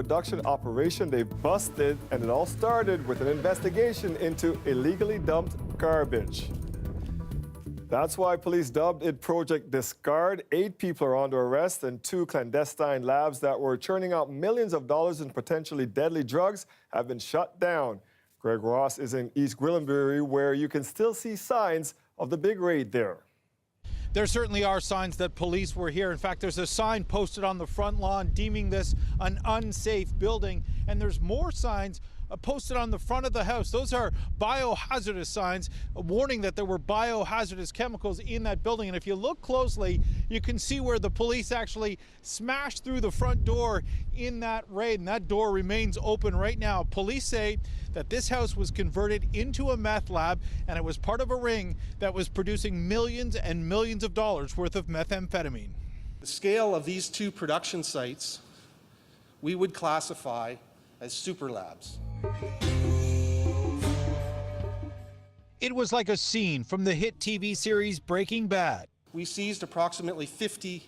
Production operation they busted, and it all started with an investigation into illegally dumped garbage. That's why police dubbed it Project Discard. 8 people are under arrest, and 2 clandestine labs that were churning out millions of dollars in potentially deadly drugs have been shut down. Greg Ross is in East Gwillimbury, where you can still see signs of the big raid there. There certainly are signs that police were here. In fact, there's a sign posted on the front lawn deeming this an unsafe building, and there's more signs posted on the front of the house. Those are biohazardous signs, warning that there were biohazardous chemicals in that building. And if you look closely, you can see where the police actually smashed through the front door in that raid, and that door remains open right now. Police say that this house was converted into a meth lab, and it was part of a ring that was producing millions and millions of dollars worth of methamphetamine. The scale of these 2 production sites we would classify as super labs. It was like a scene from the hit TV series Breaking Bad. We seized approximately 50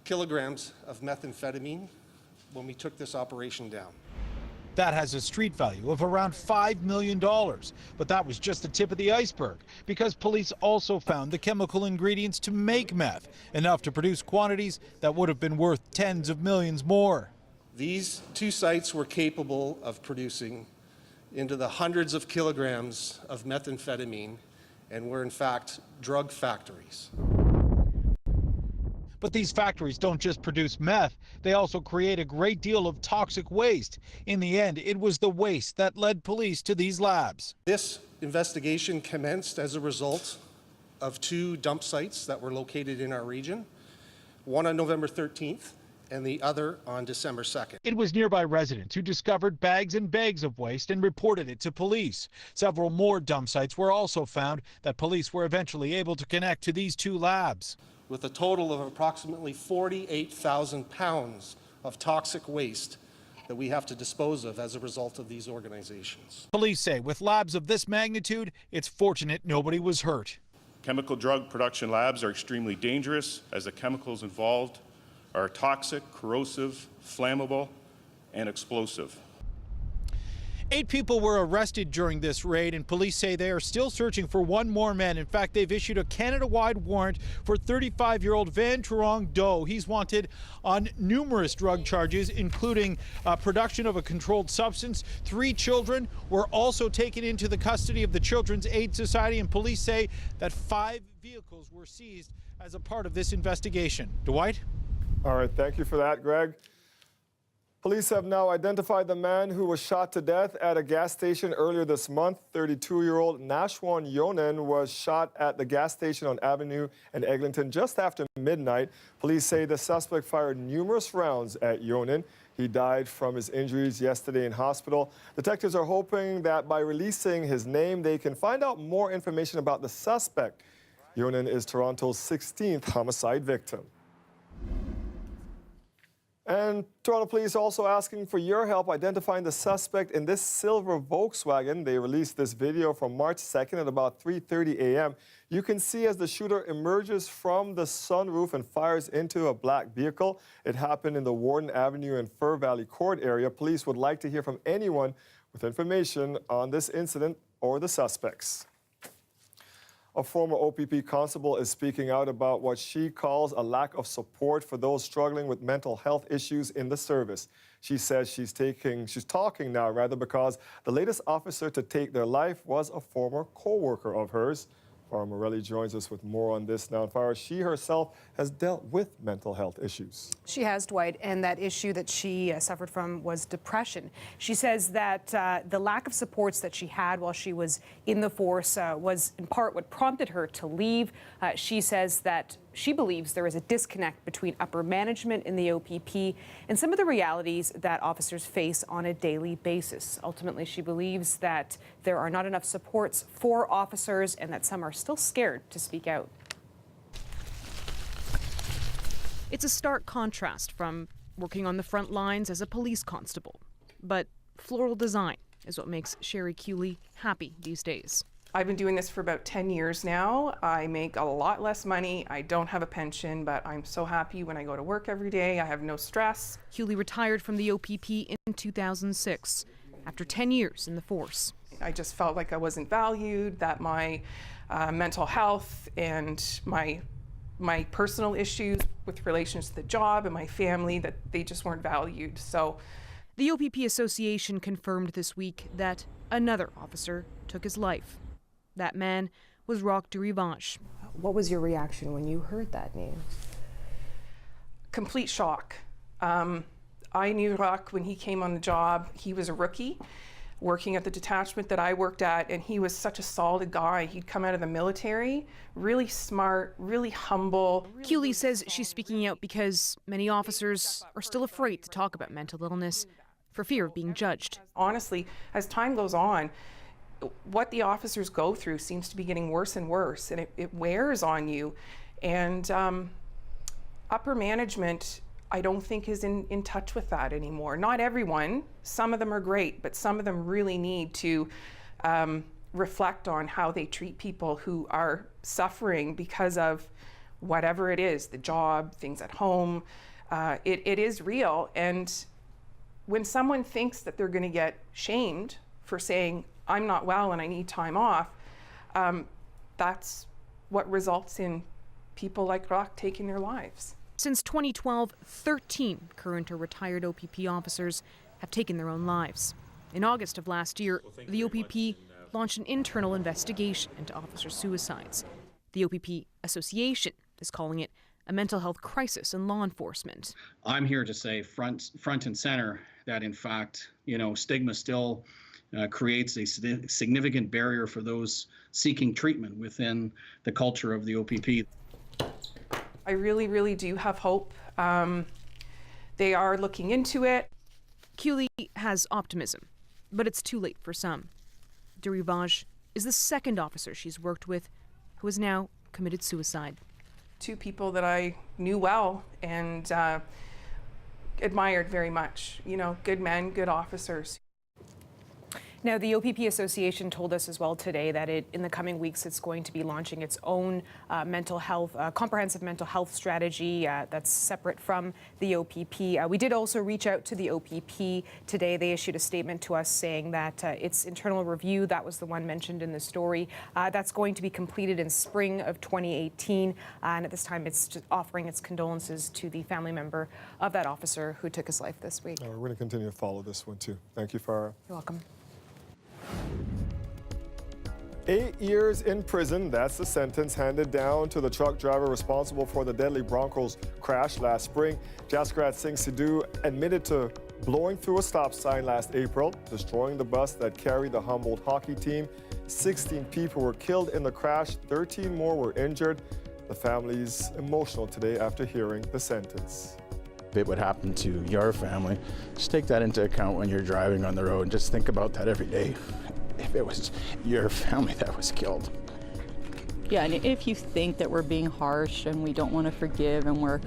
kilograms of methamphetamine when we took this operation down. That has a street value of around $5 million. But that was just the tip of the iceberg, because police also found the chemical ingredients to make meth, enough to produce quantities that would have been worth tens of millions more. These 2 sites were capable of producing into the hundreds of kilograms of methamphetamine and were in fact drug factories. But these factories don't just produce meth, they also create a great deal of toxic waste. In the end, it was the waste that led police to these labs. This investigation commenced as a result of 2 dump sites that were located in our region, one on November 13th and the other on December 2nd. It was nearby residents who discovered bags and bags of waste and reported it to police. Several more dump sites were also found that police were eventually able to connect to these 2 labs. With a total of approximately 48,000 pounds of toxic waste that we have to dispose of as a result of these organizations. Police say with labs of this magnitude, it's fortunate nobody was hurt. Chemical drug production labs are extremely dangerous, as the chemicals involved are toxic, corrosive, flammable, and explosive. 8 people were arrested during this raid, and police say they are still searching for 1 more man. In fact, they've issued a Canada-wide warrant for 35-year-old Van Truong Do. He's wanted on numerous drug charges, including production of a controlled substance. 3 children were also taken into the custody of the Children's Aid Society, and police say that 5 vehicles were seized as a part of this investigation. Dwight? All right, thank you for that, Greg. Police have now identified the man who was shot to death at a gas station earlier this month. 32-year-old Nashwan Yonan was shot at the gas station on Avenue and Eglinton just after midnight. Police say the suspect fired numerous rounds at Yonan. He died from his injuries yesterday in hospital. Detectives are hoping that by releasing his name, they can find out more information about the suspect. Yonan is Toronto's 16th homicide victim. And Toronto Police also asking for your help identifying the suspect in this silver Volkswagen. They released this video from March 2nd at about 3:30 a.m. You can see as the shooter emerges from the sunroof and fires into a black vehicle. It happened in the Warden Avenue and Fur Valley Court area. Police would like to hear from anyone with information on this incident or the suspects. A former OPP constable is speaking out about what she calls a lack of support for those struggling with mental health issues in the service. She says she's talking now because the latest officer to take their life was a former co-worker of hers. Farah Morelli joins us with more on this now. And Farah, she herself has dealt with mental health issues. She has, Dwight, and that issue that she suffered from was depression. She says that the lack of supports that she had while she was in the force was in part what prompted her to leave. She says that she believes there is a disconnect between upper management in the OPP and some of the realities that officers face on a daily basis. Ultimately, she believes that there are not enough supports for officers and that some are still scared to speak out. It's a stark contrast from working on the front lines as a police constable. But floral design is what makes Sherry Cooley happy these days. I've been doing this for about 10 years now. I make a lot less money. I don't have a pension, but I'm so happy when I go to work every day. I have no stress. Hewley retired from the OPP in 2006 after 10 years in the force. I just felt like I wasn't valued, that my mental health and my personal issues with relations to the job and my family, that they just weren't valued. So the OPP Association confirmed this week that another officer took his life. That man was Roch Durivage. What was your reaction when you heard that name? Complete shock. I knew Roch when he came on the job. He was a rookie working at the detachment that I worked at, and he was such a solid guy. He'd come out of the military, really smart, really humble. Hewley says she's speaking out because many officers are still afraid to talk about mental illness for fear of being judged. Honestly, as time goes on, what the officers go through seems to be getting worse and worse, and it wears on you. And upper management, I don't think, is in touch with that anymore. Not everyone. Some of them are great, but some of them really need to reflect on how they treat people who are suffering because of whatever it is, the job, things at home. It is real. And when someone thinks that they're going to get shamed for saying, I'm not well and I need time off, that's what results in people like Roch taking their lives. Since 2012, 13 current or retired OPP officers have taken their own lives. In August of last year, the OPP launched an internal investigation into officer suicides. The OPP Association is calling it a mental health crisis in law enforcement. I'm here to say front and center that, in fact, stigma still creates a significant barrier for those seeking treatment within the culture of the OPP. I really, really do have hope. They are looking into it. Hewley has optimism, but it's too late for some. Durivage is the second officer she's worked with who has now committed suicide. Two people that I knew well and admired very much. Good men, good officers. Now, the OPP Association told us as well today that in the coming weeks, it's going to be launching its own comprehensive mental health strategy that's separate from the OPP. We did also reach out to the OPP today. They issued a statement to us saying that its internal review, that was the one mentioned in the story, that's going to be completed in spring of 2018. And at this time, it's just offering its condolences to the family member of that officer who took his life this week. We're going to continue to follow this one, too. Thank you, Farah. You're welcome. 8 years in prison, that's the sentence handed down to the truck driver responsible for the deadly Broncos crash last spring. Jaskarat Singh Sidhu admitted to blowing through a stop sign last April, destroying the bus that carried the Humboldt hockey team. 16 people were killed in the crash, 13 more were injured. The family's emotional today after hearing the sentence. If it would happen to your family, just take that into account when you're driving on the road. Just think about that every day. If it was your family that was killed. Yeah, and if you think that we're being harsh and we don't want to forgive and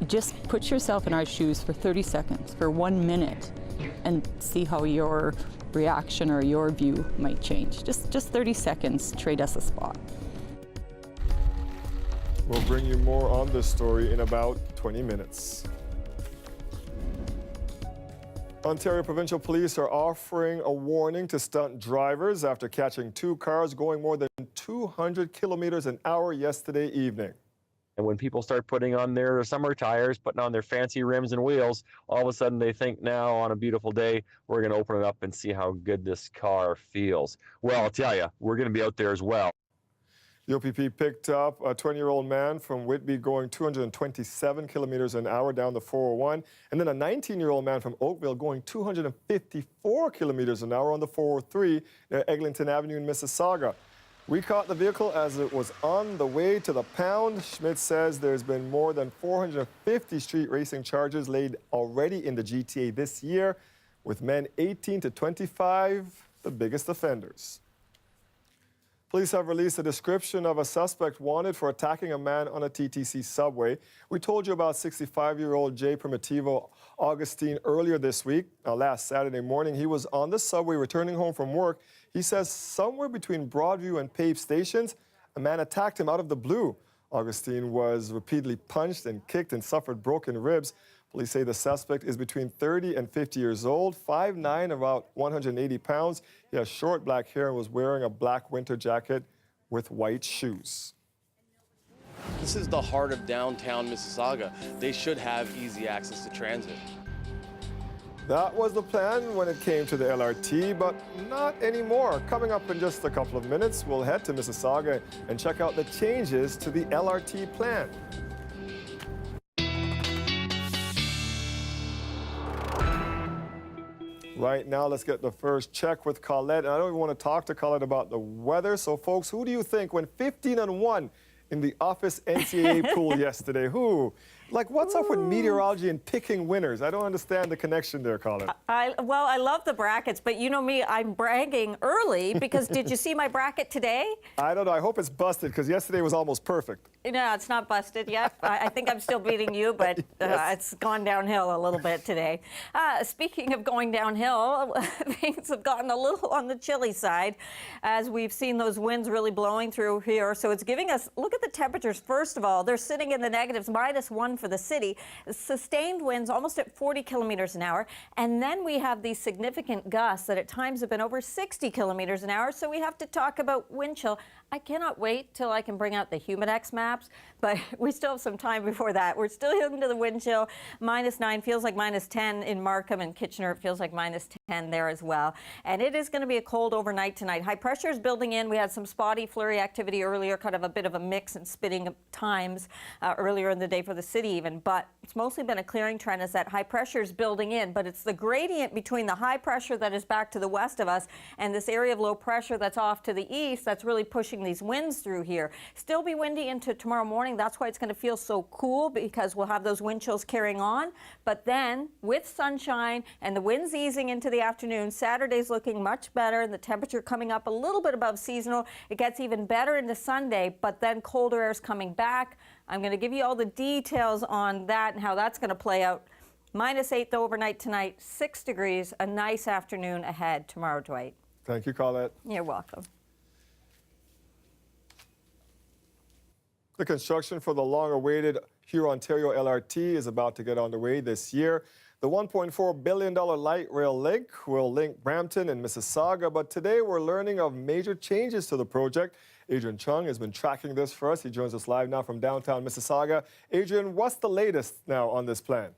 just put yourself in our shoes for 30 seconds, for 1 minute, and see how your reaction or your view might change. Just 30 seconds, trade us a spot. We'll bring you more on this story in about 20 minutes. Ontario Provincial Police are offering a warning to stunt drivers after catching 2 cars going more than 200 kilometers an hour yesterday evening. And when people start putting on their summer tires, putting on their fancy rims and wheels, all of a sudden they think now on a beautiful day, we're going to open it up and see how good this car feels. Well, I'll tell you, we're going to be out there as well. The OPP picked up a 20-year-old man from Whitby going 227 kilometers an hour down the 401, and then a 19-year-old man from Oakville going 254 kilometers an hour on the 403 near Eglinton Avenue in Mississauga. We caught the vehicle as it was on the way to the pound. Schmidt says there's been more than 450 street racing charges laid already in the GTA this year, with men 18 to 25 the biggest offenders. Police have released a description of a suspect wanted for attacking a man on a TTC subway. We told you about 65-year-old Jay Primitivo Augustine earlier this week. Last Saturday morning, he was on the subway returning home from work. He says somewhere between Broadview and Pape stations, a man attacked him out of the blue. Augustine was repeatedly punched and kicked and suffered broken ribs. Police say the suspect is between 30 and 50 years old, 5'9", about 180 pounds. He has short black hair and was wearing a black winter jacket with white shoes. This is the heart of downtown Mississauga. They should have easy access to transit. That was the plan when it came to the LRT, but not anymore. Coming up in just a couple of minutes, we'll head to Mississauga and check out the changes to the LRT plan. Right now, let's get the first check with Colette. And I don't even want to talk to Colette about the weather. So, folks, who do you think went 15-1 in the office NCAA pool yesterday? Who? Like, what's up with meteorology and picking winners? I don't understand the connection there, Colin. Well, I love the brackets, but you know me, I'm bragging early because did you see my bracket today? I don't know. I hope it's busted because yesterday was almost perfect. No, it's not busted yet. I think I'm still beating you, but Yes. it's gone downhill a little bit today. Speaking of going downhill, things have gotten a little on the chilly side as we've seen those winds really blowing through here. So it's giving us, look at the temperatures. First of all, they're sitting in the negatives, -1 for the city. Sustained winds almost at 40 kilometers an hour. And then we have these significant gusts that at times have been over 60 kilometers an hour. So we have to talk about wind chill. I cannot wait till I can bring out the Humidex maps, but we still have some time before that. We're still into the wind chill. -9 feels like -10 in Markham and Kitchener. It feels like -10 there as well. And it is going to be a cold overnight tonight. High pressure is building in. We had some spotty flurry activity earlier, kind of a bit of a mix and spitting times earlier in the day for the city even. But it's mostly been a clearing trend as that high pressure is building in. But it's the gradient between the high pressure that is back to the west of us and this area of low pressure that's off to the east that's really pushing these winds through here. Still be windy into tomorrow morning. That's why it's going to feel so cool, because we'll have those wind chills carrying on. But then with sunshine and the winds easing into the afternoon, Saturday's looking much better and the temperature coming up a little bit above seasonal. It gets even better into Sunday, but then colder air is coming back. I'm going to give you all the details on that and how that's going to play out. -8 though overnight tonight, 6 degrees, a nice afternoon ahead tomorrow, Dwight. Thank you, Colette. You're welcome. The construction for the long-awaited Huron-Ontario LRT is about to get underway this year. The $1.4 billion light rail link will link Brampton and Mississauga, but today we're learning of major changes to the project. Adrian Chung has been tracking this for us. He joins us live now from downtown Mississauga. Adrian, what's the latest now on this plan?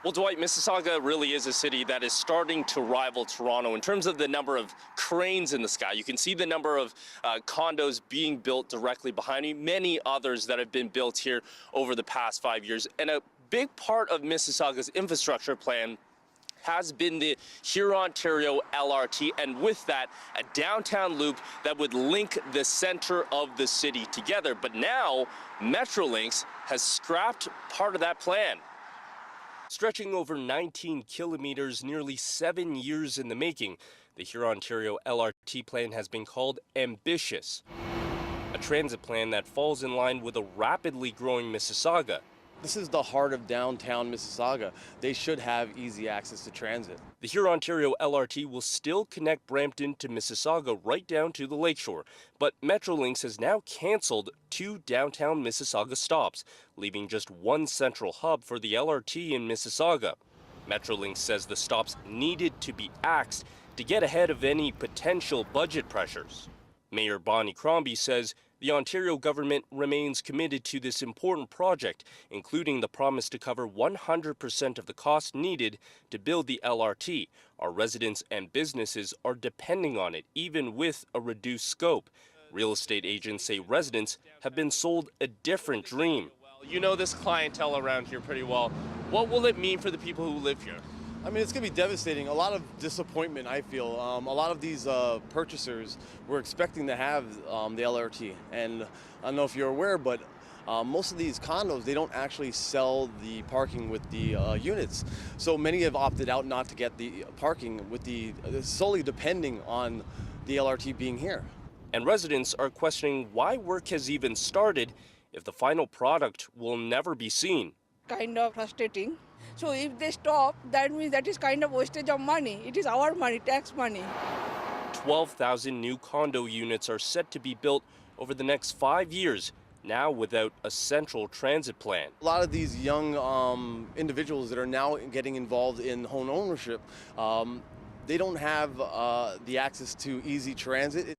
Well, Dwight, Mississauga really is a city that is starting to rival Toronto in terms of the number of cranes in the sky. You can see the number of condos being built directly behind me, many others that have been built here over the past 5 years. And a big part of Mississauga's infrastructure plan has been the Huron-Ontario LRT, and with that, a downtown loop that would link the center of the city together. But now, Metrolinx has scrapped part of that plan. Stretching over 19 kilometers, nearly 7 years in the making, the Huron-Ontario LRT plan has been called ambitious. A transit plan that falls in line with a rapidly growing Mississauga. This is the heart of downtown Mississauga. They should have easy access to transit. The Huron-Ontario LRT will still connect Brampton to Mississauga right down to the lakeshore, but Metrolinx has now canceled 2 downtown Mississauga stops, leaving just one central hub for the LRT in Mississauga. Metrolinx says the stops needed to be axed to get ahead of any potential budget pressures. Mayor Bonnie Crombie says the Ontario government remains committed to this important project, including the promise to cover 100% of the cost needed to build the LRT. Our residents and businesses are depending on it, even with a reduced scope. Real estate agents say residents have been sold a different dream. You know this clientele around here pretty well. What will it mean for the people who live here? I mean, it's going to be devastating. A lot of disappointment, I feel. A lot of these purchasers were expecting to have the LRT. And I don't know if you're aware, but most of these condos, they don't actually sell the parking with the units. So many have opted out not to get the parking with the solely depending on the LRT being here. And residents are questioning why work has even started if the final product will never be seen. Kind of frustrating. So if they stop, that means that is kind of wastage of money. It is our money, tax money. 12,000 new condo units are set to be built over the next 5 years, now without a central transit plan. A lot of these young individuals that are now getting involved in home ownership, they don't have the access to easy transit.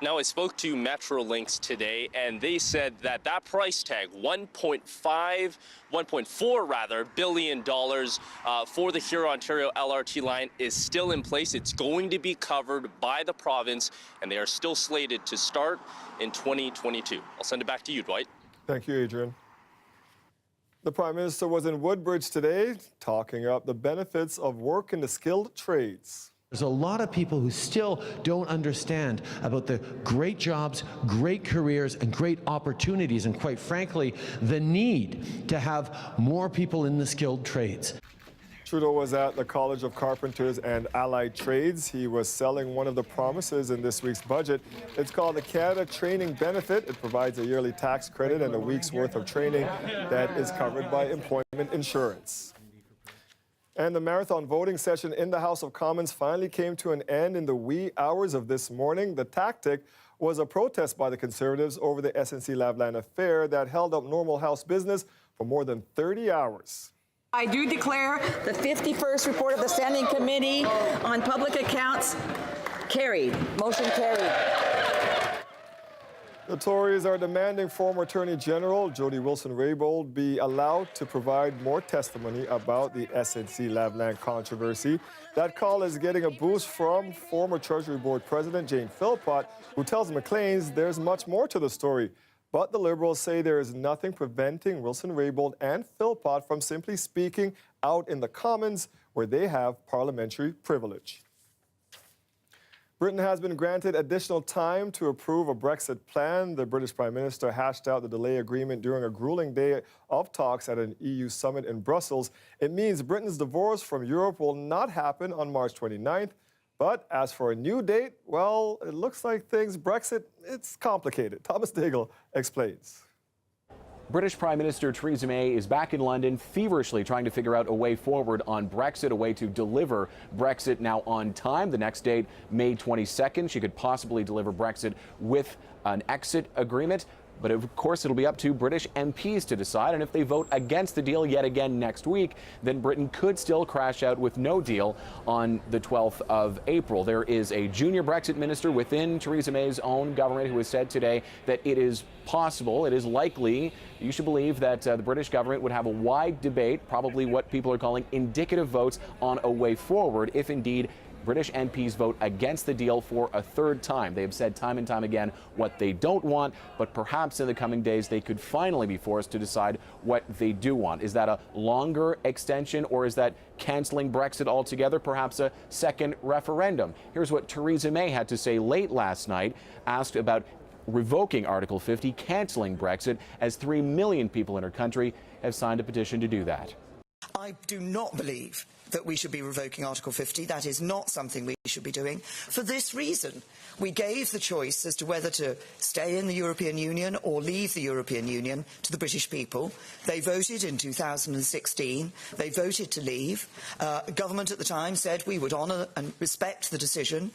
Now, I spoke to Metrolinx today, and they said that that price tag, $1.4 billion for the Huron-Ontario LRT line is still in place. It's going to be covered by the province, and they are still slated to start in 2022. I'll send it back to you, Dwight. Thank you, Adrian. The Prime Minister was in Woodbridge today talking up the benefits of work in the skilled trades. There's a lot of people who still don't understand about the great jobs, great careers, and great opportunities, and quite frankly, the need to have more people in the skilled trades. Trudeau was at the College of Carpenters and Allied Trades. He was selling one of the promises in this week's budget. It's called the Canada Training Benefit. It provides a yearly tax credit and a week's worth of training that is covered by employment insurance. And the marathon voting session in the House of Commons finally came to an end in the wee hours of this morning. The tactic was a protest by the Conservatives over the SNC Lavalin affair that held up normal House business for more than 30 hours. I do declare the 51st report of the Standing Committee on Public Accounts carried. Motion carried. The Tories are demanding former Attorney General Jody Wilson-Raybould be allowed to provide more testimony about the SNC-Lavalin controversy. That call is getting a boost from former Treasury Board President Jane Philpott, who tells Maclean's there's much more to the story. But the Liberals say there is nothing preventing Wilson-Raybould and Philpott from simply speaking out in the Commons, where they have parliamentary privilege. Britain has been granted additional time to approve a Brexit plan. The British Prime Minister hashed out the delay agreement during a grueling day of talks at an EU summit in Brussels. It means Britain's divorce from Europe will not happen on March 29th. But as for a new date, well, it looks like Brexit, it's complicated. Thomas Daigle explains. British Prime Minister Theresa May is back in London, feverishly trying to figure out a way forward on Brexit, a way to deliver Brexit now on time. The next date, May 22nd. She could possibly deliver Brexit with an exit agreement. But of course, it'll be up to British MPs to decide. And if they vote against the deal yet again next week, then Britain could still crash out with no deal on the 12th of April. There is a junior Brexit minister within Theresa May's own government who has said today that it is possible, it is likely, you should believe that the British government would have a wide debate, probably what people are calling indicative votes on a way forward, if indeed British MPs vote against the deal for a third time. They have said time and time again what they don't want, but perhaps in the coming days they could finally be forced to decide what they do want. Is that a longer extension, or is that canceling Brexit altogether, perhaps a second referendum? Here's what Theresa May had to say late last night, asked about revoking Article 50, canceling Brexit, as 3 million people in her country have signed a petition to do that. I do not believe that we should be revoking Article 50. That is not something we should be doing. For this reason, we gave the choice as to whether to stay in the European Union or leave the European Union to the British people. They voted in 2016. They voted to leave. The government at the time said we would honour and respect the decision.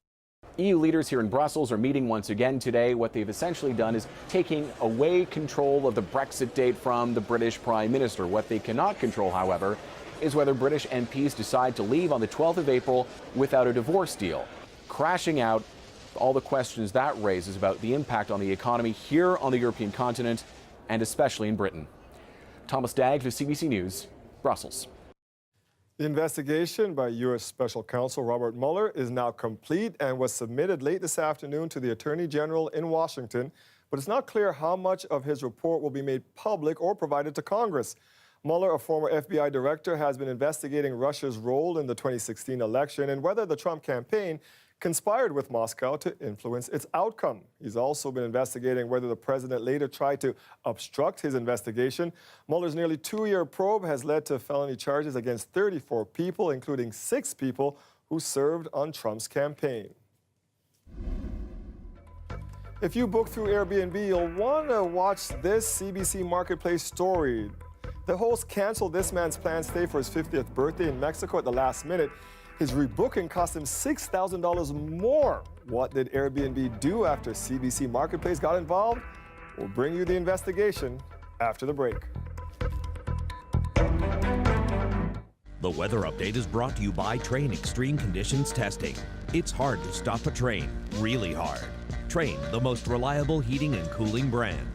EU leaders here in Brussels are meeting once again today. What they've essentially done is taking away control of the Brexit date from the British Prime Minister. What they cannot control, however, is whether British MPs decide to leave on the 12th of April without a divorce deal. Crashing out, all the questions that raises about the impact on the economy here on the European continent, and especially in Britain. Thomas Dagg for CBC News, Brussels. The investigation by U.S. Special Counsel Robert Mueller is now complete and was submitted late this afternoon to the Attorney General in Washington, but it's not clear how much of his report will be made public or provided to Congress. Mueller, a former FBI director, has been investigating Russia's role in the 2016 election and whether the Trump campaign conspired with Moscow to influence its outcome. He's also been investigating whether the president later tried to obstruct his investigation. Mueller's nearly 2-year probe has led to felony charges against 34 people, including 6 people who served on Trump's campaign. If you book through Airbnb, you'll want to watch this CBC Marketplace story. The host canceled this man's planned stay for his 50th birthday in Mexico at the last minute. His rebooking cost him $6,000 more. What did Airbnb do after CBC Marketplace got involved? We'll bring you the investigation after the break. The weather update is brought to you by Train Extreme Conditions Testing. It's hard to stop a train, really hard. Train, the most reliable heating and cooling brand.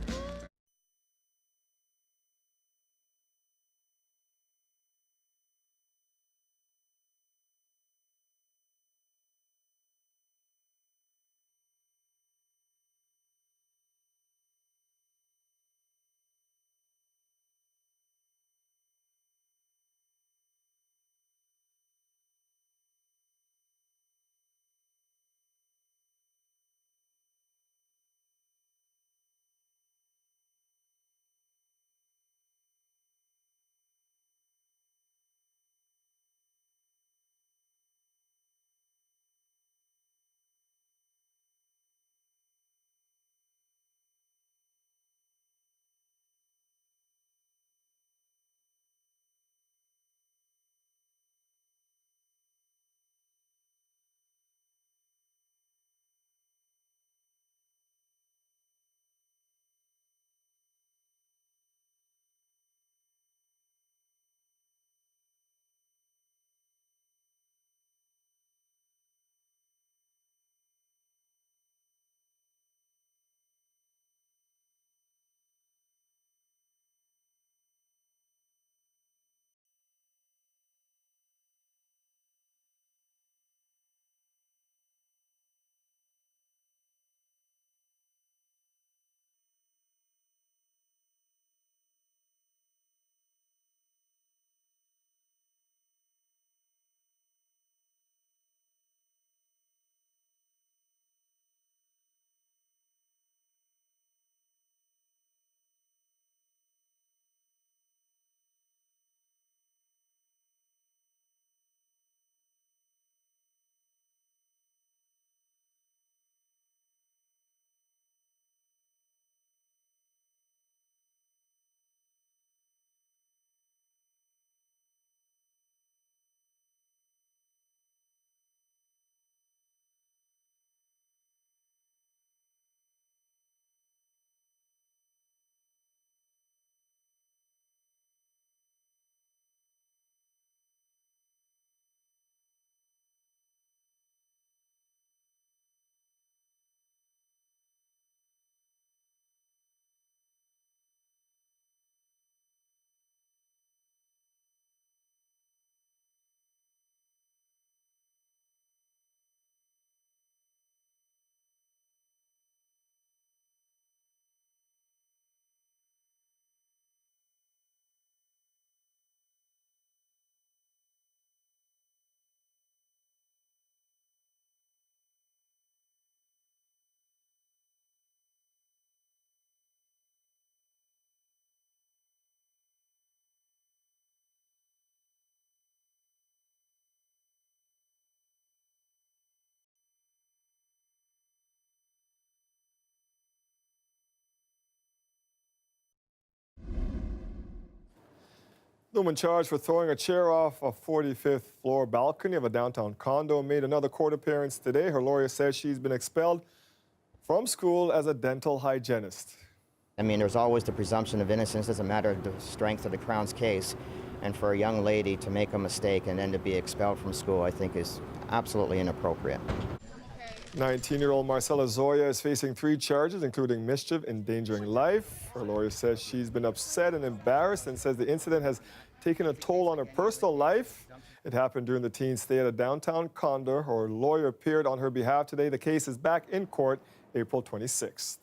The woman charged for throwing a chair off a 45th floor balcony of a downtown condo made another court appearance today. Her lawyer says she's been expelled from school as a dental hygienist. I mean, there's always the presumption of innocence. Doesn't matter the strength of the Crown's case. And for a young lady to make a mistake and then to be expelled from school, I think is absolutely inappropriate. 19-year-old Marcela Zoya is facing 3 charges, including mischief, endangering life. Her lawyer says she's been upset and embarrassed and says the incident has taken a toll on her personal life. It happened during the teen's stay at a downtown condo. Her lawyer appeared on her behalf today. The case is back in court April 26th.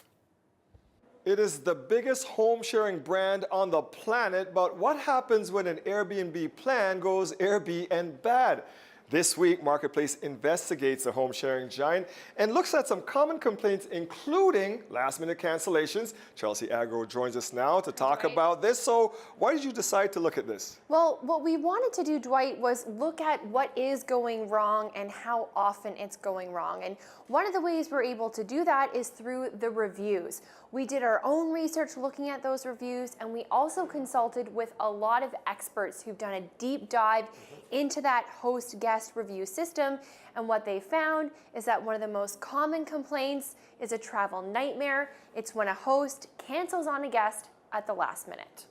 It is the biggest home-sharing brand on the planet, but what happens when an Airbnb plan goes Airbnb bad? This week, Marketplace investigates the home sharing giant and looks at some common complaints, including last-minute cancellations. Chelsea Agro joins us now to talk about this. So why did you decide to look at this? Well, what we wanted to do, Dwight, was look at what is going wrong and how often it's going wrong. And one of the ways we're able to do that is through the reviews. We did our own research looking at those reviews, and we also consulted with a lot of experts who've done a deep dive into that host-guest review system. And what they found is that one of the most common complaints is a travel nightmare. It's when a host cancels on a guest at the last minute.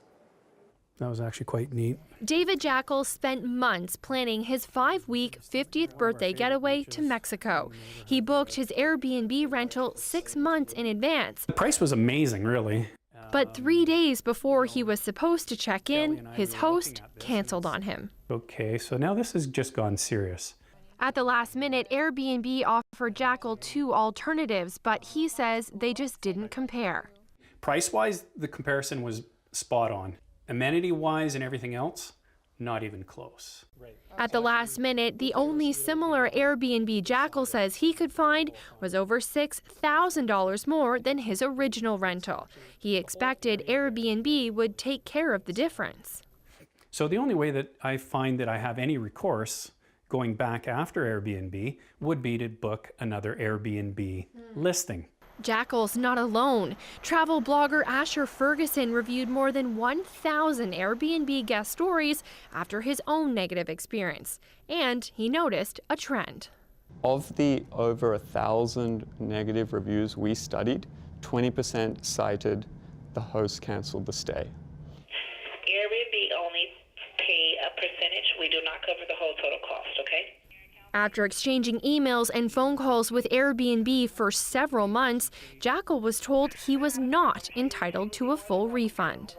That was actually quite neat. David Jackal spent months planning his 5-week 50th birthday getaway to Mexico. He booked his Airbnb rental 6 months in advance. The price was amazing, really. But 3 days before he was supposed to check in, his host canceled on him. Okay, so now this has just gone serious. At the last minute, Airbnb offered Jackal 2 alternatives, but he says they just didn't compare. Price-wise, the comparison was spot on. Amenity-wise and everything else, not even close. At the last minute, the only similar Airbnb Jackal says he could find was over $6,000 more than his original rental. He expected Airbnb would take care of the difference. So the only way that I find that I have any recourse going back after Airbnb would be to book another Airbnb listing. Jackal's not alone. Travel blogger Asher Ferguson reviewed more than 1,000 Airbnb guest stories after his own negative experience, and he noticed a trend. Of the over 1,000 negative reviews we studied, 20% cited the host canceled the stay. Airbnb only pay a percentage. We do not cover the whole total cost, okay? After exchanging emails and phone calls with Airbnb for several months, Jackal was told he was not entitled to a full refund.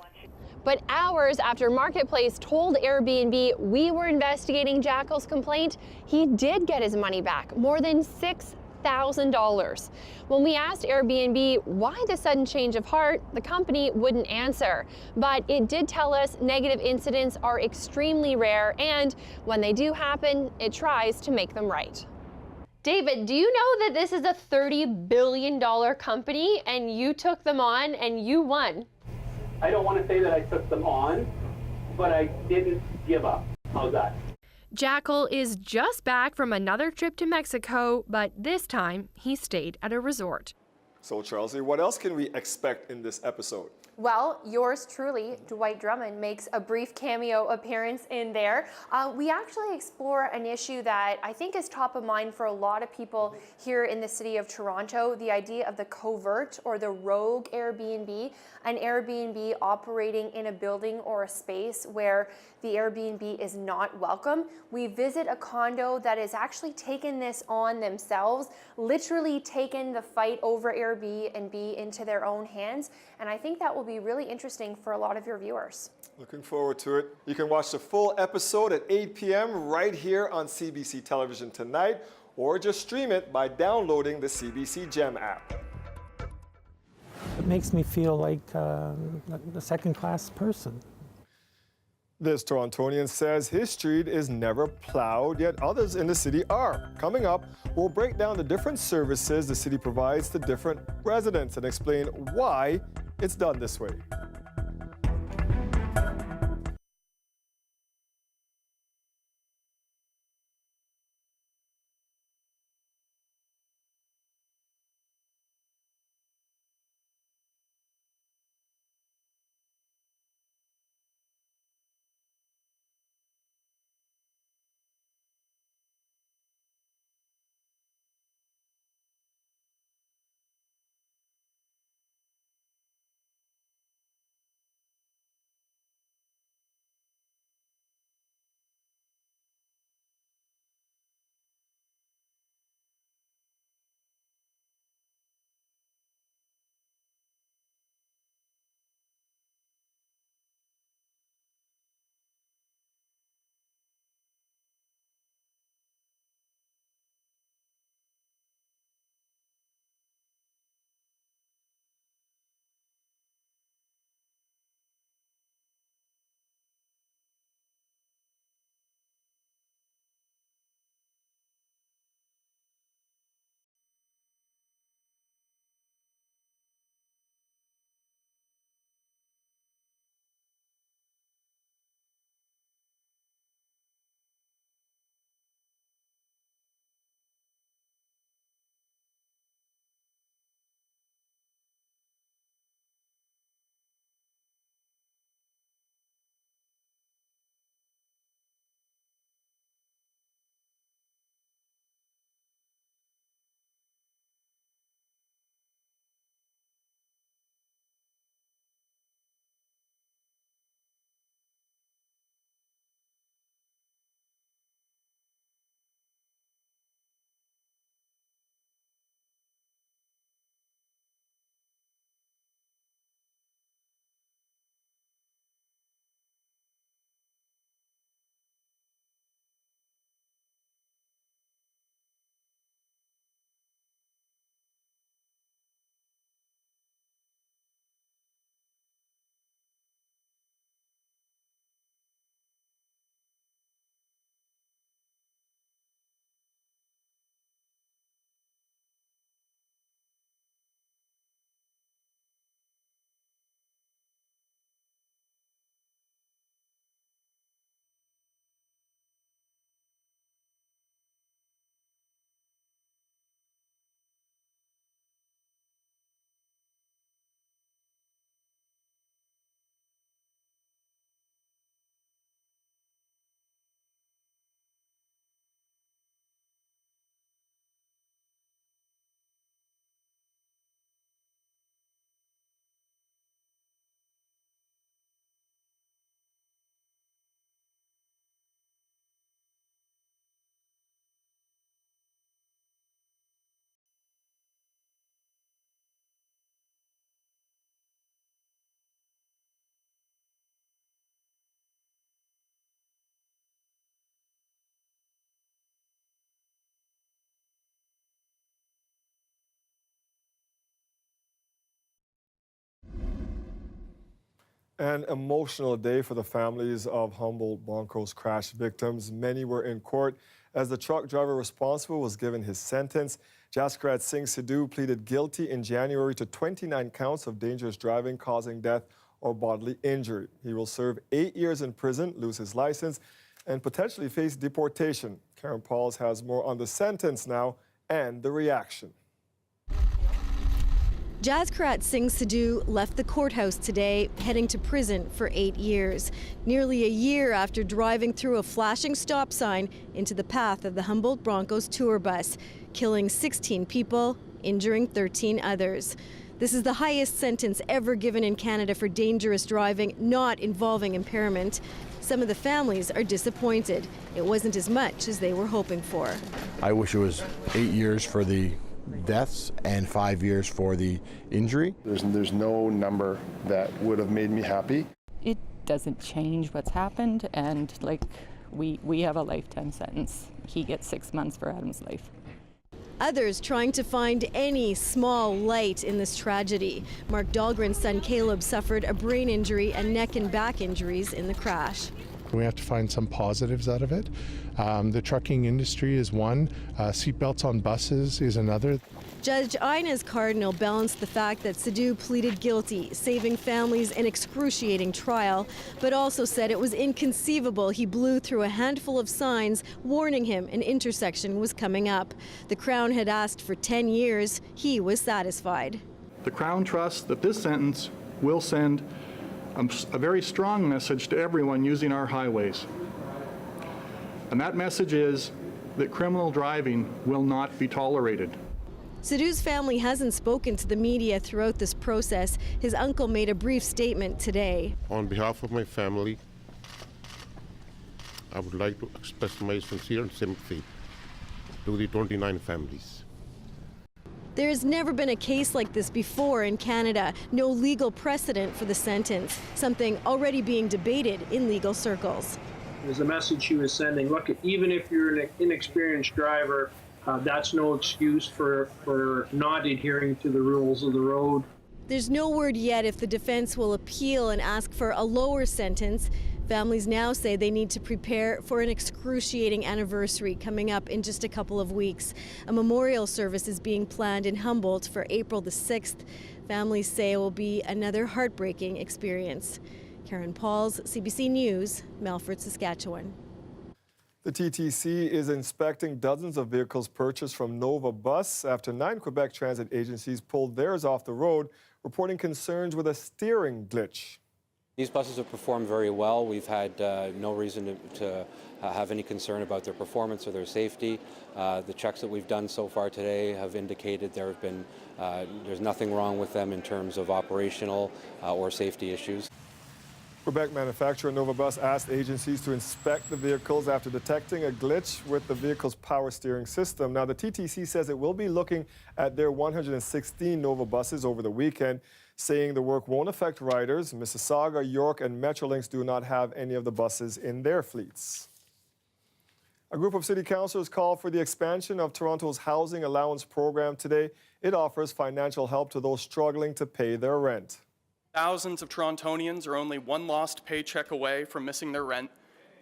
But hours after Marketplace told Airbnb we were investigating Jackal's complaint, he did get his money back, more than $6,000. When we asked Airbnb why the sudden change of heart, the company wouldn't answer. But it did tell us negative incidents are extremely rare, and when they do happen, it tries to make them right. David, do you know that this is a $30 billion company and you took them on and you won? I don't want to say that I took them on, but I didn't give up. How's that? Jackal is just back from another trip to Mexico, but this time he stayed at a resort. So, Chelsea, what else can we expect in this episode? Well, yours truly, Dwight Drummond, makes a brief cameo appearance in there. We actually explore an issue that I think is top of mind for a lot of people here in the city of Toronto, the idea of the covert or the rogue Airbnb, an Airbnb operating in a building or a space where the Airbnb is not welcome. We visit a condo that has actually taken this on themselves, literally taken the fight over Airbnb into their own hands, and I think that will be really interesting for a lot of your viewers. Looking forward to it. You can watch the full episode at 8 p.m. right here on CBC television tonight, or just stream it by downloading the CBC Gem app. It makes me feel like a second-class person. This Torontonian says his street is never plowed, yet others in the city are. Coming up, we'll break down the different services the city provides to different residents and explain why it's done this way. An emotional day for the families of Humboldt Broncos crash victims. Many were in court as the truck driver responsible was given his sentence. Jaskrat Singh Sidhu pleaded guilty in January to 29 counts of dangerous driving causing death or bodily injury. He will serve 8 years in prison, lose his license, and potentially face deportation. Karen Pauls has more on the sentence now and the reaction. Jaskrat Singh Sidhu left the courthouse today, heading to prison for 8 years. Nearly a year after driving through a flashing stop sign into the path of the Humboldt Broncos tour bus, killing 16 people, injuring 13 others. This is the highest sentence ever given in Canada for dangerous driving not involving impairment. Some of the families are disappointed. It wasn't as much as they were hoping for. I wish it was 8 years for the deaths and 5 years for the injury. There's no number that would have made me happy. It doesn't change what's happened, and like we have a lifetime sentence. He gets 6 months for Adam's life. Others trying to find any small light in this tragedy. Mark Dahlgren's son Caleb suffered a brain injury and neck and back injuries in the crash. We have to find some positives out of it. The trucking industry is one, seatbelts on buses is another. Judge Inez Cardinal balanced the fact that Sidhu pleaded guilty, saving families an excruciating trial, but also said it was inconceivable he blew through a handful of signs warning him an intersection was coming up. The Crown had asked for 10 years. He was satisfied. The Crown trusts that this sentence will send a very strong message to everyone using our highways. And that message is that criminal driving will not be tolerated. Sidhu's family hasn't spoken to the media throughout this process. His uncle made a brief statement today. On behalf of my family, I would like to express my sincere sympathy to the 29 families. There has never been a case like this before in Canada. No legal precedent for the sentence, something already being debated in legal circles. There's a message he was sending. Look, even if you're an inexperienced driver, that's no excuse for not adhering to the rules of the road. There's no word yet if the defense will appeal and ask for a lower sentence. Families now say they need to prepare for an excruciating anniversary coming up in just a couple of weeks. A memorial service is being planned in Humboldt for April the 6th. Families say it will be another heartbreaking experience. Karen Pauls, CBC News, Melfort, Saskatchewan. The TTC is inspecting dozens of vehicles purchased from Nova Bus after 9 Quebec transit agencies pulled theirs off the road, reporting concerns with a steering glitch. These buses have performed very well. We've had no reason to have any concern about their performance or their safety. The checks that we've done so far today have indicated there's nothing wrong with them in terms of operational or safety issues. Quebec manufacturer Nova Bus asked agencies to inspect the vehicles after detecting a glitch with the vehicle's power steering system. Now, the TTC says it will be looking at their 116 Nova buses over the weekend, saying the work won't affect riders. Mississauga, York, and Metrolinx do not have any of the buses in their fleets. A group of city councillors called for the expansion of Toronto's housing allowance program today. It offers financial help to those struggling to pay their rent. Thousands of Torontonians are only one lost paycheck away from missing their rent,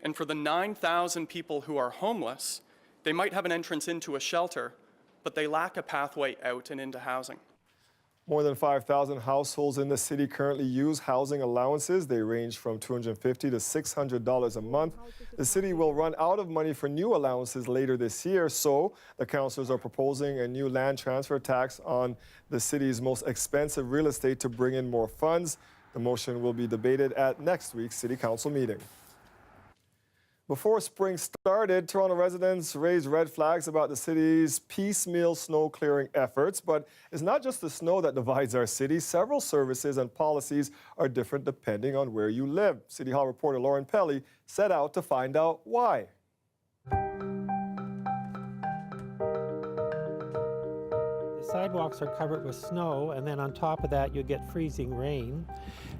and for the 9,000 people who are homeless, they might have an entrance into a shelter, but they lack a pathway out and into housing. More than 5,000 households in the city currently use housing allowances. They range from $250 to $600 a month. The city will run out of money for new allowances later this year, so the councillors are proposing a new land transfer tax on the city's most expensive real estate to bring in more funds. The motion will be debated at next week's City Council meeting. Before spring started, Toronto residents raised red flags about the city's piecemeal snow clearing efforts. But it's not just the snow that divides our city. Several services and policies are different depending on where you live. City Hall reporter Lauren Pelly set out to find out why. The sidewalks are covered with snow, and then on top of that you get freezing rain,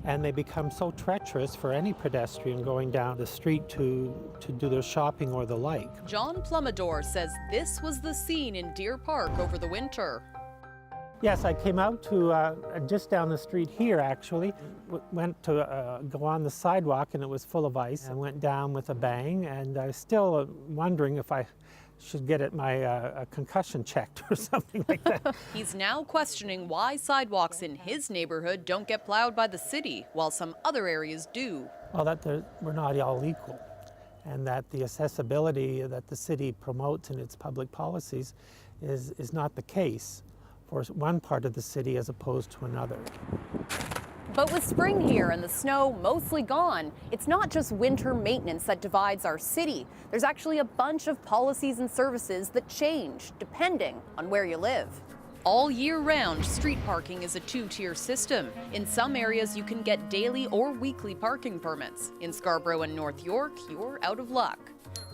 and they become so treacherous for any pedestrian going down the street to do their shopping or the like. John Plumidor says this was the scene in Deer Park over the winter. Yes, I came out to just down the street here, actually. Went to go on the sidewalk, and it was full of ice. I went down with a bang, and I was still wondering if I should get my concussion checked or something like that. He's now questioning why sidewalks in his neighborhood don't get plowed by the city, while some other areas do. Well, that we're not all equal, and that the accessibility that the city promotes in its public policies is not the case for one part of the city as opposed to another. But with spring here and the snow mostly gone, it's not just winter maintenance that divides our city. There's actually a bunch of policies and services that change depending on where you live. All year round, street parking is a two-tier system. In some areas, you can get daily or weekly parking permits. In Scarborough and North York, you're out of luck.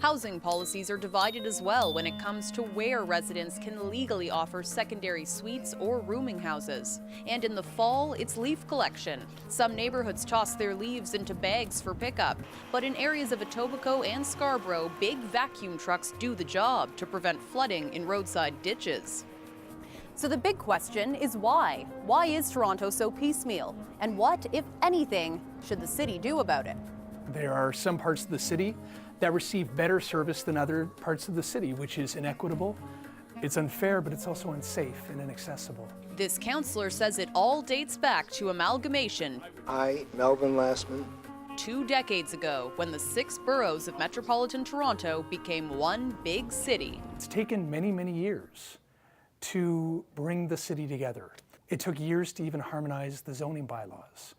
Housing policies are divided as well when it comes to where residents can legally offer secondary suites or rooming houses. And in the fall, it's leaf collection. Some neighborhoods toss their leaves into bags for pickup, but in areas of Etobicoke and Scarborough, big vacuum trucks do the job to prevent flooding in roadside ditches. So the big question is why? Why is Toronto so piecemeal? And what, if anything, should the city do about it? There are some parts of the city that receive better service than other parts of the city, which is inequitable. It's unfair, but it's also unsafe and inaccessible. This councillor says it all dates back to amalgamation. I, Melvin Lastman, 2 decades ago, when the 6 boroughs of metropolitan Toronto became one big city. It's taken many, many years to bring the city together. It took years to even harmonize the zoning bylaws.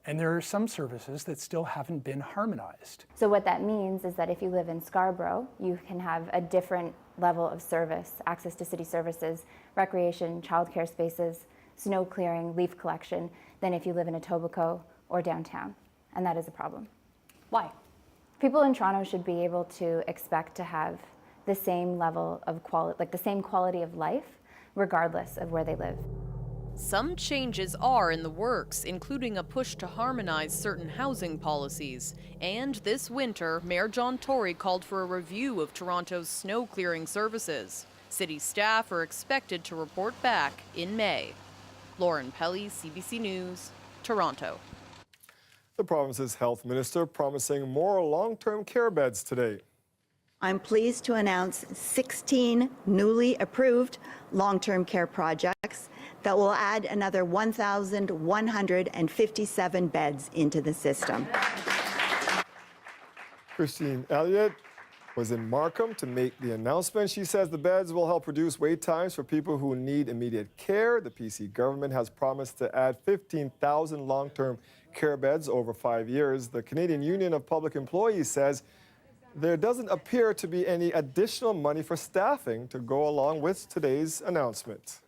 And there are some services that still haven't been harmonized. So what that means is that if you live in Scarborough, you can have a different level of service, access to city services, recreation, childcare spaces, snow clearing, leaf collection, than if you live in Etobicoke or downtown. And that is a problem. Why? People in Toronto should be able to expect to have the same level of quality, like the same quality of life, regardless of where they live. Some changes are in the works, including a push to harmonize certain housing policies. And this winter, Mayor John Tory called for a review of Toronto's snow clearing services. City staff are expected to report back in May. Lauren Pelly, CBC News, Toronto. The province's health minister promising more long-term care beds today. I'm pleased to announce 16 newly approved long-term care projects that will add another 1,157 beds into the system. Christine Elliott was in Markham to make the announcement. She says the beds will help reduce wait times for people who need immediate care. The PC government has promised to add 15,000 long-term care beds over 5 years. The Canadian Union of Public Employees says there doesn't appear to be any additional money for staffing to go along with today's announcement.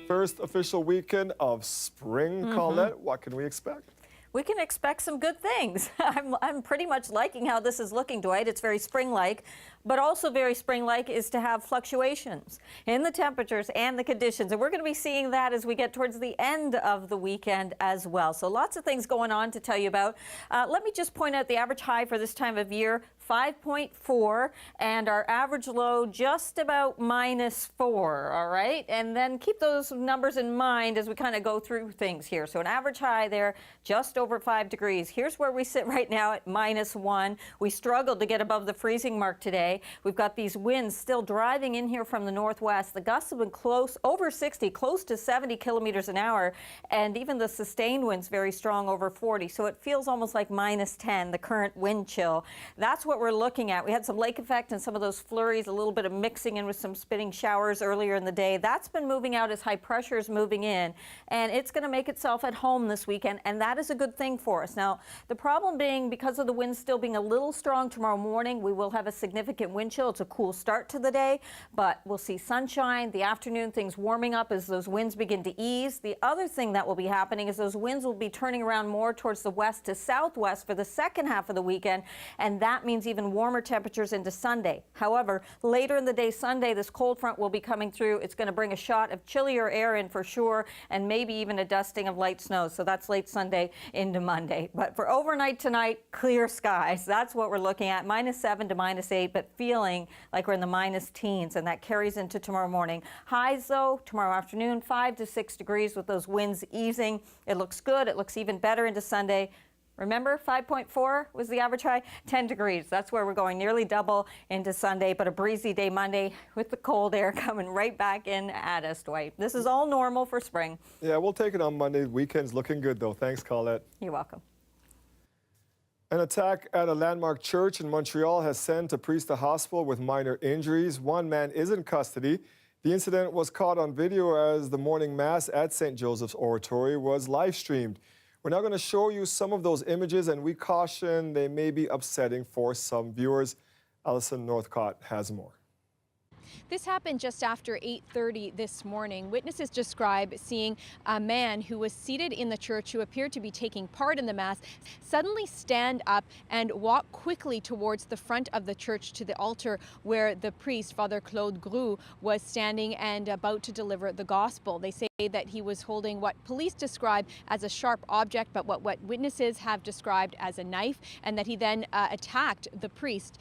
First official weekend of spring, Colette. What can we expect? We can expect some good things. I'm pretty much liking how this is looking, Dwight. It's very spring-like, but also very spring-like is to have fluctuations in the temperatures and the conditions. And we're going to be seeing that as we get towards the end of the weekend as well. So lots of things going on to tell you about. Let me just point out the average high for this time of year, 5.4, and our average low just about -4, all right? And then keep those numbers in mind as we kind of go through things here. So an average high there, just over 5 degrees. Here's where we sit right now at -1. We struggled to get above the freezing mark today. We've got these winds still driving in here from the northwest. The gusts have been close, over 60, close to 70 kilometers an hour, and even the sustained winds very strong, over 40. So it feels almost like -10, the current wind chill. That's what we're looking at. We had some lake effect and some of those flurries, a little bit of mixing in with some spitting showers earlier in the day. That's been moving out as high pressure is moving in, and it's going to make itself at home this weekend, and that is a good thing for us. Now, the problem being, because of the wind still being a little strong tomorrow morning, we will have a significant wind chill. It's a cool start to the day, but we'll see sunshine, the afternoon, things warming up as those winds begin to ease. The other thing that will be happening is those winds will be turning around more towards the west to southwest for the second half of the weekend, and that means even warmer temperatures into Sunday. However, later in the day Sunday, this cold front will be coming through. It's going to bring a shot of chillier air in for sure, and maybe even a dusting of light snow. So that's late Sunday into Monday. But for overnight tonight, clear skies. That's what we're looking at, -7 to -8, but feeling like we're in the minus teens, and that carries into tomorrow morning. Highs, though, tomorrow afternoon, 5 to 6 degrees with those winds easing. It looks good. It looks even better into Sunday. Remember, 5.4 was the average high, 10 degrees. That's where we're going, nearly double into Sunday, but a breezy day Monday with the cold air coming right back in at us, Dwight. This is all normal for spring. Yeah, we'll take it on Monday. Weekend's looking good, though. Thanks, Colette. You're welcome. An attack at a landmark church in Montreal has sent a priest to hospital with minor injuries. One man is in custody. The incident was caught on video as the morning mass at St. Joseph's Oratory was live-streamed. We're now going to show you some of those images, and we caution they may be upsetting for some viewers. Alison Northcott has more. This happened just after 8:30 this morning. Witnesses describe seeing a man who was seated in the church who appeared to be taking part in the Mass suddenly stand up and walk quickly towards the front of the church to the altar where the priest, Father Claude Groux, was standing and about to deliver the gospel. They say that he was holding what police describe as a sharp object, but what witnesses have described as a knife, and that he then attacked the priest.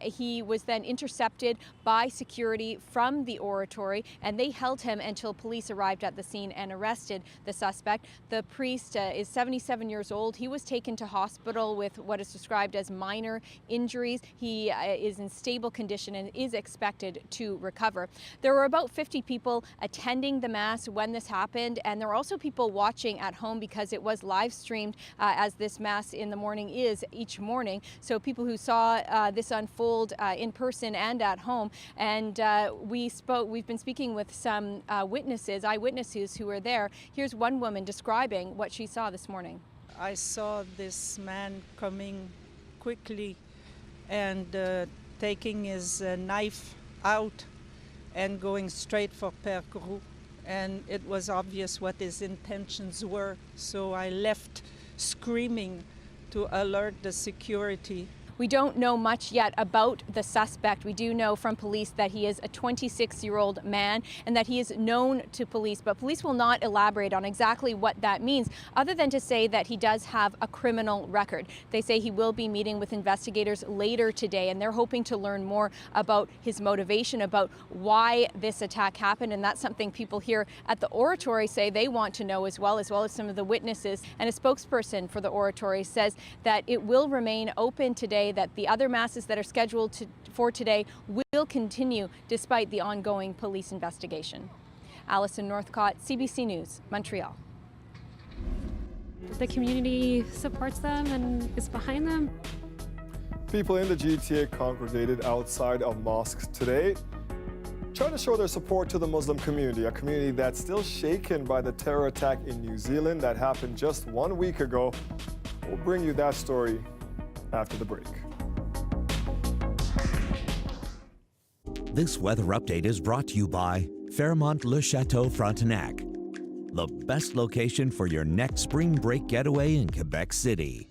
He was then intercepted by security from the oratory, and they held him until police arrived at the scene and arrested the suspect. The priest is 77 years old. He was taken to hospital with what is described as minor injuries. He is in stable condition and is expected to recover. There were about 50 people attending the Mass when this happened, and there were also people watching at home because it was live streamed as this Mass in the morning is each morning. So people who saw this unfold in person and at home, and we've been speaking with some eyewitnesses who were there. Here's one woman describing what she saw this morning. I saw this man coming quickly and taking his knife out and going straight for Père Groux. And it was obvious what his intentions were. So I left screaming to alert the security. We don't know much yet about the suspect. We do know from police that he is a 26-year-old man and that he is known to police, but police will not elaborate on exactly what that means, other than to say that he does have a criminal record. They say he will be meeting with investigators later today, and they're hoping to learn more about his motivation, about why this attack happened, and that's something people here at the Oratory say they want to know as well as some of the witnesses. And a spokesperson for the Oratory says that it will remain open today, that the other masses that are scheduled for today will continue despite the ongoing police investigation. Alison Northcott, CBC News, Montreal. The community supports them and is behind them. People in the GTA congregated outside of mosques today, trying to show their support to the Muslim community, a community that's still shaken by the terror attack in New Zealand that happened just 1 week ago. We'll bring you that story after the break. This weather update is brought to you by Fairmont Le Chateau Frontenac, the best location for your next spring break getaway in Quebec City.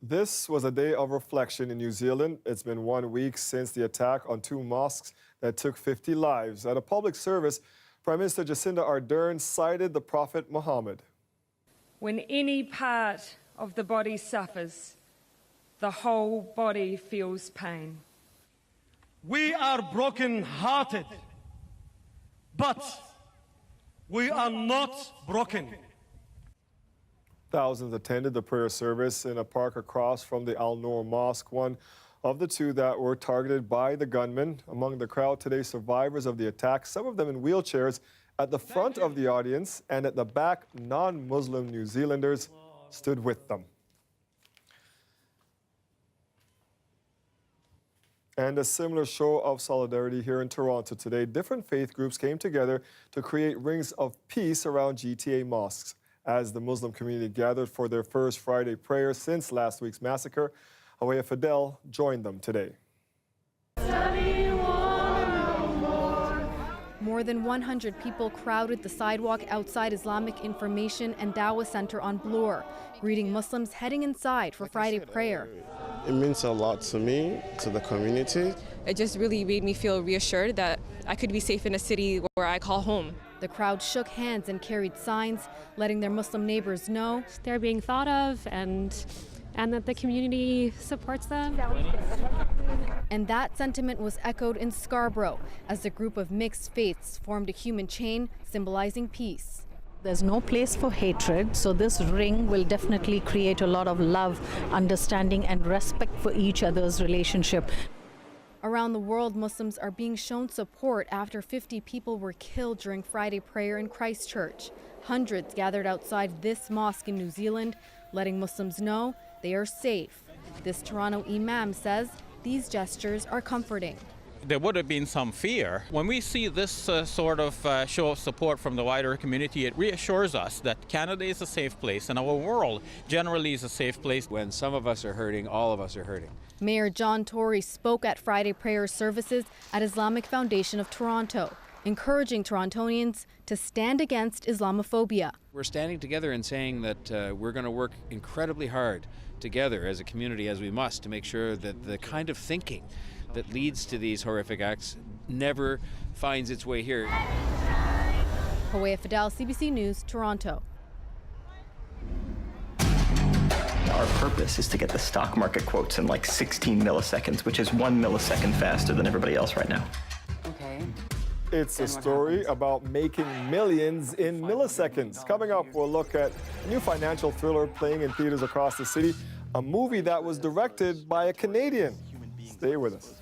This was a day of reflection in New Zealand. It's been 1 week since the attack on 2 mosques that took 50 lives. At a public service, Prime Minister Jacinda Ardern cited the Prophet Muhammad. When any part of the body suffers, the whole body feels pain. We are broken-hearted, but we are not broken. Thousands attended the prayer service in a park across from the Al Noor Mosque, one of the 2 that were targeted by the gunmen. Among the crowd today, survivors of the attack, some of them in wheelchairs. At the front of the audience and at the back, non-Muslim New Zealanders stood with them. And a similar show of solidarity here in Toronto today. Different faith groups came together to create rings of peace around GTA mosques. As the Muslim community gathered for their first Friday prayer since last week's massacre, Awaya Fidel joined them today. More than 100 people crowded the sidewalk outside Islamic Information and Dawah Center on Bloor, greeting Muslims heading inside for Friday prayer. It means a lot to me, to the community. It just really made me feel reassured that I could be safe in a city where I call home. The crowd shook hands and carried signs, letting their Muslim neighbors know they're being thought of and that the community supports them. And that sentiment was echoed in Scarborough as the group of mixed faiths formed a human chain symbolizing peace. There's no place for hatred, so this ring will definitely create a lot of love, understanding, and respect for each other's relationship. Around the world, Muslims are being shown support after 50 people were killed during Friday prayer in Christchurch. Hundreds gathered outside this mosque in New Zealand, letting Muslims know they are safe. This Toronto imam says these gestures are comforting. There would have been some fear. When we see this sort of show of support from the wider community, it reassures us that Canada is a safe place and our world generally is a safe place. When some of us are hurting, all of us are hurting. Mayor John Tory spoke at Friday prayer services at Islamic Foundation of Toronto, encouraging Torontonians to stand against Islamophobia. We're standing together and saying that we're going to work incredibly hard together as a community, as we must, to make sure that the kind of thinking that leads to these horrific acts never finds its way here. Awaya Fidel, CBC News, Toronto. Our purpose is to get the stock market quotes in like 16 milliseconds, which is 1 millisecond faster than everybody else right now. Okay. It's a story about making millions in milliseconds. Coming up, we'll look at a new financial thriller playing in theaters across the city, a movie that was directed by a Canadian. Stay with us.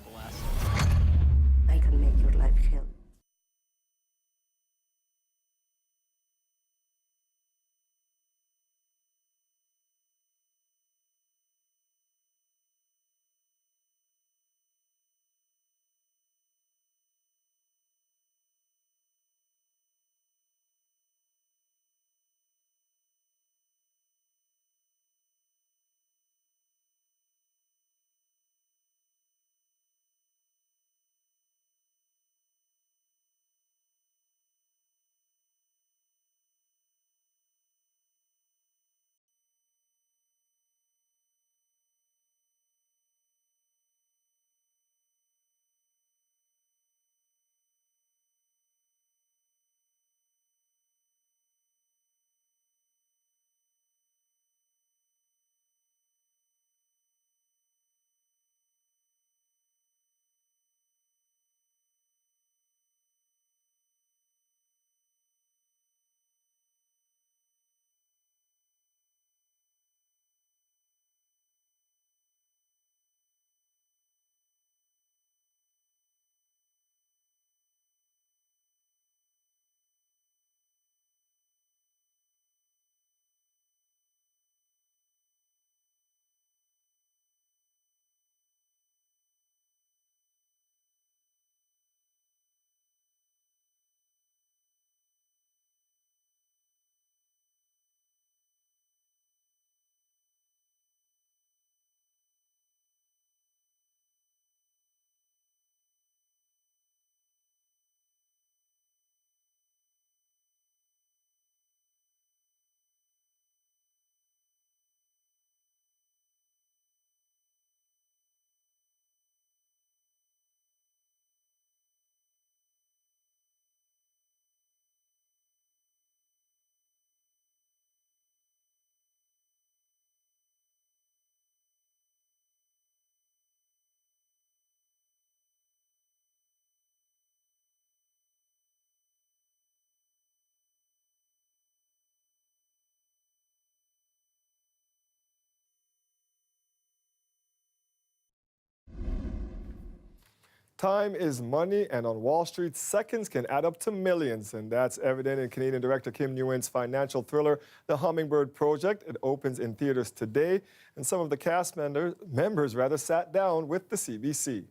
Time is money, and on Wall Street, seconds can add up to millions. And that's evident in Canadian director Kim Nguyen's financial thriller, The Hummingbird Project. It opens in theaters today, and some of the cast members sat down with the CBC.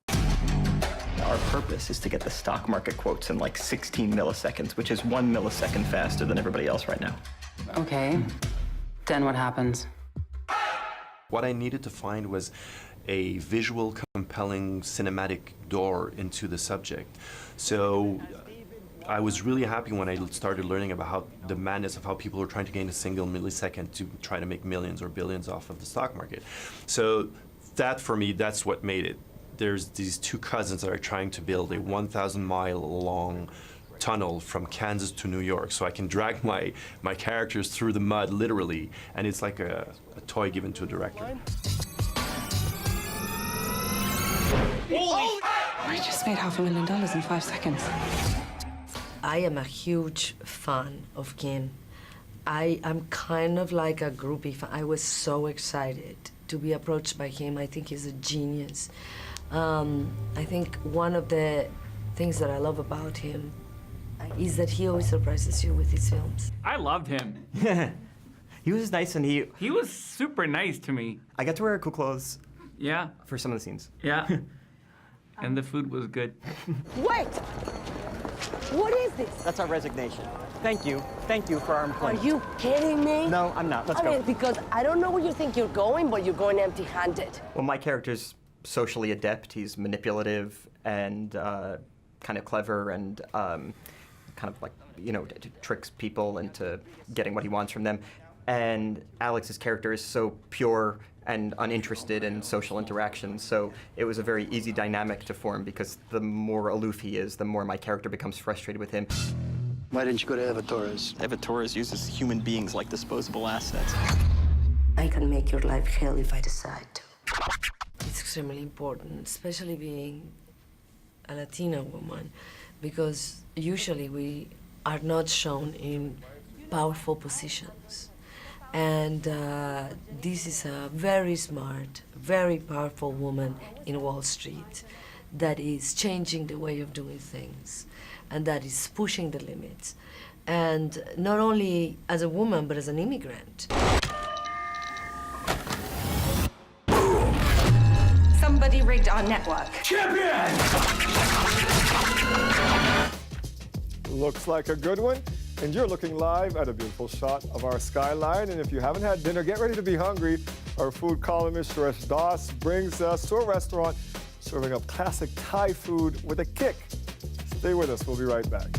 Our purpose is to get the stock market quotes in like 16 milliseconds, which is 1 millisecond faster than everybody else right now. Okay, then what happens? What I needed to find was a visual, compelling, cinematic door into the subject. So I was really happy when I started learning about how the madness of how people are trying to gain a single millisecond to try to make millions or billions off of the stock market. So that, for me, that's what made it. There's these two cousins that are trying to build a 1,000-mile long tunnel from Kansas to New York, so I can drag my characters through the mud, literally, and it's like a toy given to a director. I just made $500,000 in 5 seconds. I am a huge fan of Kim. I am kind of like a groupie fan. I was so excited to be approached by him. I think he's a genius. I think one of the things that I love about him is that he always surprises you with his films. I loved him. He was nice, and He was super nice to me. I got to wear cool clothes. Yeah. For some of the scenes. Yeah. And the food was good. Wait! What is this? That's our resignation. Thank you. Thank you for our Are employment. you kidding me? No, I'm not. Let's go. I mean, because I don't know where you think you're going, but you're going empty-handed. Well, my character's socially adept. He's manipulative and kind of clever and kind of like, tricks people into getting what he wants from them. And Alex's character is so pure and uninterested in social interactions, so it was a very easy dynamic to form because the more aloof he is, the more my character becomes frustrated with him. Why didn't you go to Eva Torres? Eva Torres uses human beings like disposable assets. I can make your life hell if I decide to. It's extremely important, especially being a Latina woman, because usually we are not shown in powerful positions. And this is a very smart, very powerful woman in Wall Street that is changing the way of doing things and that is pushing the limits. And not only as a woman, but as an immigrant. Somebody rigged our network. Champion! Looks like a good one. And you're looking live at a beautiful shot of our skyline. And if you haven't had dinner, get ready to be hungry. Our food columnist, Suresh Das, brings us to a restaurant serving up classic Thai food with a kick. Stay with us. We'll be right back.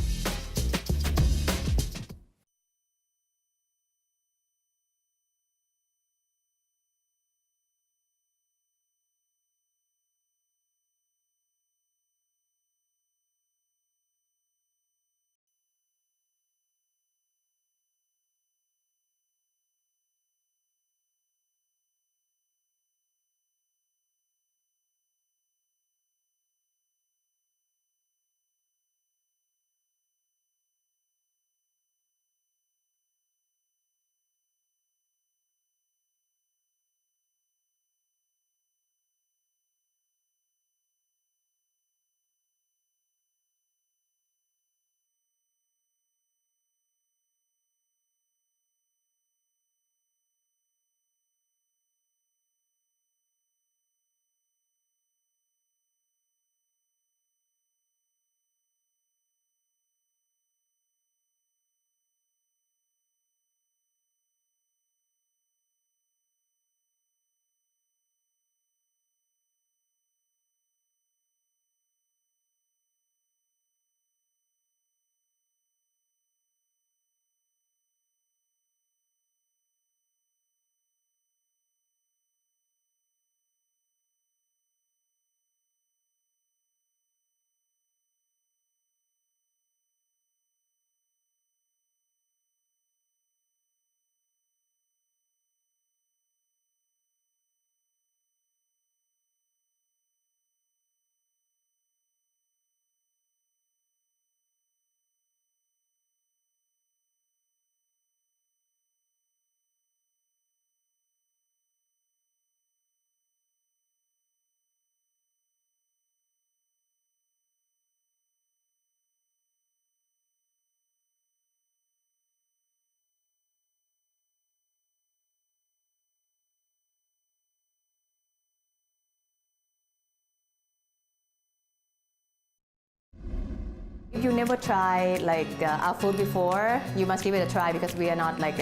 If you never tried our food before, you must give it a try because we are not like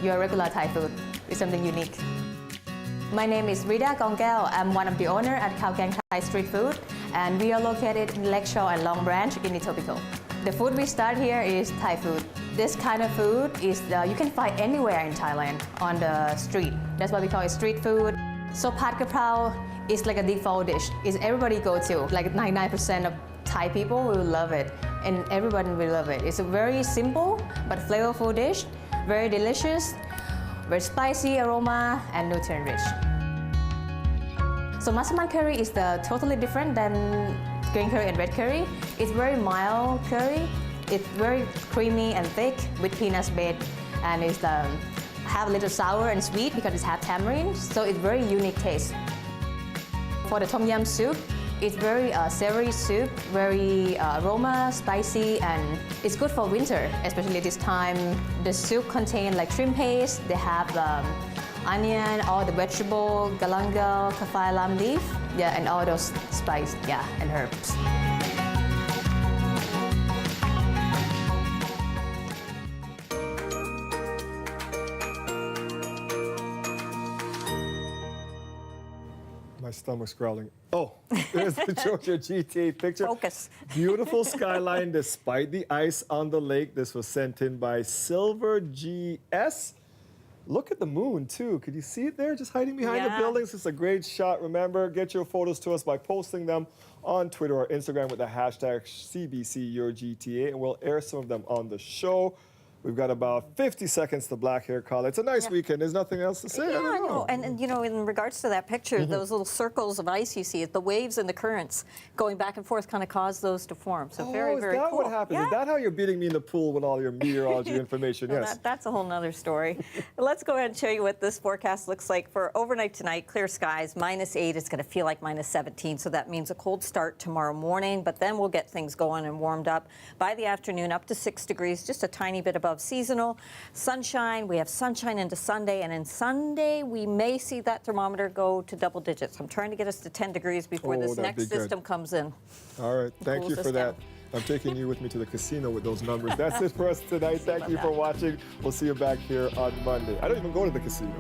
your regular Thai food. It's something unique. My name is Rita Kongkeo. I'm one of the owner at Khao Keng Thai Street Food, and we are located in Lakeshore and Long Branch in Etobicoke. The food we start here is Thai food. This kind of food is you can find anywhere in Thailand on the street. That's why we call it street food. So Pad Kaprao is like a default dish. It's everybody go to. Like 99% of Thai people will love it, and everyone will love it. It's a very simple but flavorful dish, very delicious, very spicy aroma, and nutrient rich. So massaman curry is totally different than green curry and red curry. It's very mild curry. It's very creamy and thick with peanuts bed, and it's have a little sour and sweet because it's have tamarind. So it's very unique taste. For the tom yum soup, it's very savory soup, very aroma, spicy, and it's good for winter, especially this time. The soup contains like shrimp paste. They have onion, all the vegetable, galangal, kaffir lam leaf, yeah, and all those spice, yeah, and herbs. My stomach's growling. Oh, there's the Georgia GTA picture. Focus. Beautiful skyline despite the ice on the lake. This was sent in by Silver GS. Look at the moon, too. Could you see it there, just hiding behind the buildings? It's a great shot. Remember, get your photos to us by posting them on Twitter or Instagram with the hashtag CBCYourGTA, and we'll air some of them on the show. We've got about 50 seconds to Black Hair Call. It's a nice weekend. There's nothing else to say. Yeah, I don't know. And you know, in regards to that picture, those little circles of ice you see, the waves and the currents going back and forth kind of cause those to form. So very, very cool. Is that what happens? Yeah. Is that how you're beating me in the pool with all your meteorology information? Well, Yes. that's a whole nother story. Let's go ahead and show you what this forecast looks like for overnight tonight. Clear skies, -8. It's going to feel like -17, so that means a cold start tomorrow morning, but then we'll get things going and warmed up by the afternoon up to 6 degrees, just a tiny bit above seasonal. Sunshine, we have sunshine into Sunday, and in Sunday we may see that thermometer go to double digits. I'm trying to get us to 10 degrees before this next system comes in. All right, thank you for that. I'm taking you with me to the casino with those numbers. That's it for us tonight. Thank you for watching. We'll see you back here on Monday. I don't even go to the casino.